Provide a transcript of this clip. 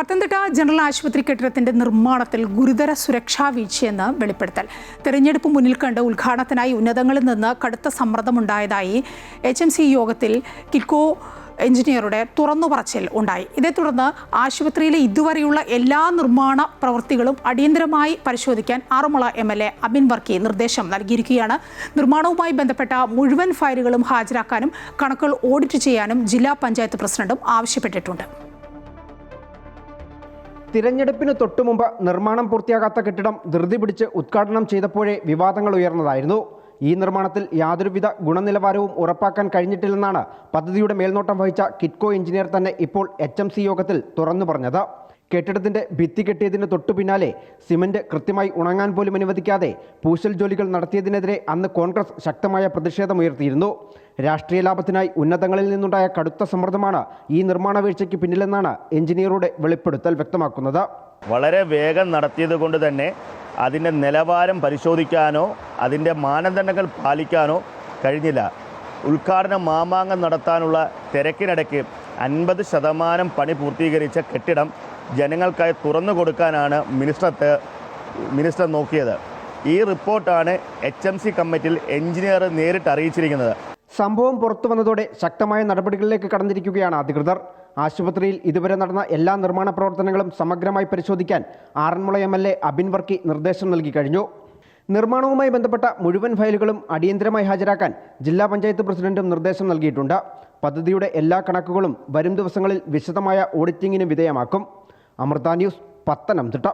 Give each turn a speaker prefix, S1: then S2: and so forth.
S1: Pathanamthitta general ആശുപത്രി കെട്ടിടത്തിന്റെ നിർമ്മാണത്തിൽ ഗുരുതര സുരക്ഷാ വീഴ്ചയെന്ന് വെളിപ്പെടുത്തൽ. തെരഞ്ഞെടുപ്പ് മുന്നിൽ കണ്ട് ഉദ്ഘാടനത്തിനായി ഉന്നതങ്ങളിൽ നിന്ന് കടുത്ത സമ്മർദ്ദമുണ്ടായതായി HMC യോഗത്തിൽ കിറ്റ്കോ എഞ്ചിനീയറുടെ തുറന്നുപറച്ചിൽ ഉണ്ടായി. ഇതേ തുടർന്ന് ആശുപത്രിയിലെ ഇതുവരെയുള്ള എല്ലാ നിർമ്മാണ പ്രവൃത്തികളും അടിയന്തരമായി പരിശോധിക്കാൻ ആറന്മുള MLA അബിൻ വർക്കി നിർദ്ദേശം നൽകിയിരിക്കുകയാണ്. നിർമ്മാണവുമായി ബന്ധപ്പെട്ട മുഴുവൻ ഫയലുകളും ഹാജരാക്കാനും കണക്കുകൾ ഓഡിറ്റ് ചെയ്യാനും ജില്ലാ പഞ്ചായത്ത് പ്രസിഡന്റും ആവശ്യപ്പെട്ടിട്ടുണ്ട്.
S2: തിരഞ്ഞെടുപ്പിന് തൊട്ടുമുമ്പ് നിർമ്മാണം പൂർത്തിയാകാത്ത കെട്ടിടം ധൃതി പിടിച്ച് ഉദ്ഘാടനം ചെയ്തപ്പോഴേ വിവാദങ്ങൾ ഉയർന്നതായിരുന്നു. ഈ നിർമ്മാണത്തിൽ യാതൊരുവിധ ഗുണനിലവാരവും ഉറപ്പാക്കാൻ കഴിഞ്ഞിട്ടില്ലെന്നാണ് പദ്ധതിയുടെ മേൽനോട്ടം വഹിച്ച കിറ്റ്കോ എഞ്ചിനീയർ തന്നെ ഇപ്പോൾ HMC യോഗത്തിൽ തുറന്നു പറഞ്ഞത്. കെട്ടിടത്തിന്റെ ഭിത്തി കെട്ടിയതിന് തൊട്ടു പിന്നാലെ സിമന്റ് കൃത്യമായി ഉണങ്ങാൻ പോലും അനുവദിക്കാതെ പൂശൽ ജോലികൾ നടത്തിയതിനെതിരെ അന്ന് കോൺഗ്രസ് ശക്തമായ പ്രതിഷേധമുയർത്തിയിരുന്നു. രാഷ്ട്രീയ ലാഭത്തിനായി ഉന്നതങ്ങളിൽ നിന്നുണ്ടായ കടുത്ത സമ്മർദ്ദമാണ് ഈ നിർമ്മാണ വീഴ്ചയ്ക്ക് പിന്നിലെന്നാണ് എഞ്ചിനീയറുടെ വെളിപ്പെടുത്തൽ വ്യക്തമാക്കുന്നത്.
S3: വളരെ വേഗം നടത്തിയത് കൊണ്ട് തന്നെ അതിൻ്റെ നിലവാരം പരിശോധിക്കാനോ അതിൻ്റെ മാനദണ്ഡങ്ങൾ പാലിക്കാനോ കഴിഞ്ഞില്ല. ഉദ്ഘാടന മാമാങ്കം നടത്താനുള്ള തിരക്കിനിടയ്ക്ക് 50% പണി പൂർത്തീകരിച്ച കെട്ടിടം ജനങ്ങൾക്കായി തുറന്നു കൊടുക്കാനാണ് മിനിസ്റ്റർ നോക്കിയത്. ഈ റിപ്പോർട്ടാണ് HMC കമ്മിറ്റിയിൽ എഞ്ചിനീയർ നേരിട്ട് അറിയിച്ചിരിക്കുന്നത്.
S2: സംഭവം പുറത്തു വന്നതോടെ ശക്തമായ നടപടികളിലേക്ക് കടന്നിരിക്കുകയാണ് അധികൃതർ. ആശുപത്രിയിൽ ഇതുവരെ നടന്ന എല്ലാ നിർമ്മാണ പ്രവർത്തനങ്ങളും സമഗ്രമായി പരിശോധിക്കാൻ ആറന്മുള MLA അബിൻ വർക്കി നിർദ്ദേശം നൽകി കഴിഞ്ഞു. നിർമ്മാണവുമായി ബന്ധപ്പെട്ട മുഴുവൻ ഫയലുകളും അടിയന്തരമായി ഹാജരാക്കാൻ ജില്ലാ പഞ്ചായത്ത് പ്രസിഡന്റും നിർദ്ദേശം നൽകിയിട്ടുണ്ട്. പദ്ധതിയുടെ എല്ലാ കണക്കുകളും വരും ദിവസങ്ങളിൽ വിശദമായ ഓഡിറ്റിംഗിന് വിധേയമാക്കും. അമൃത ന്യൂസ്, പത്തനംതിട്ട.